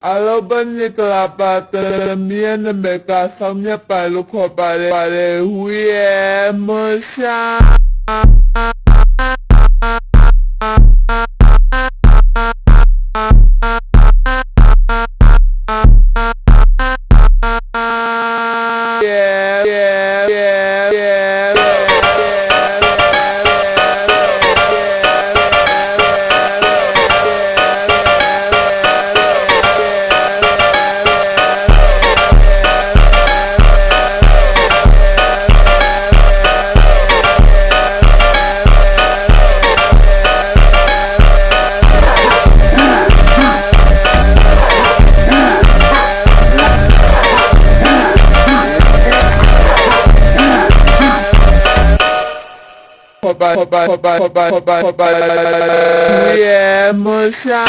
Alobani kelapatan mian mereka samnya palu kopare pare huye musya. Hoba, yeah, musha.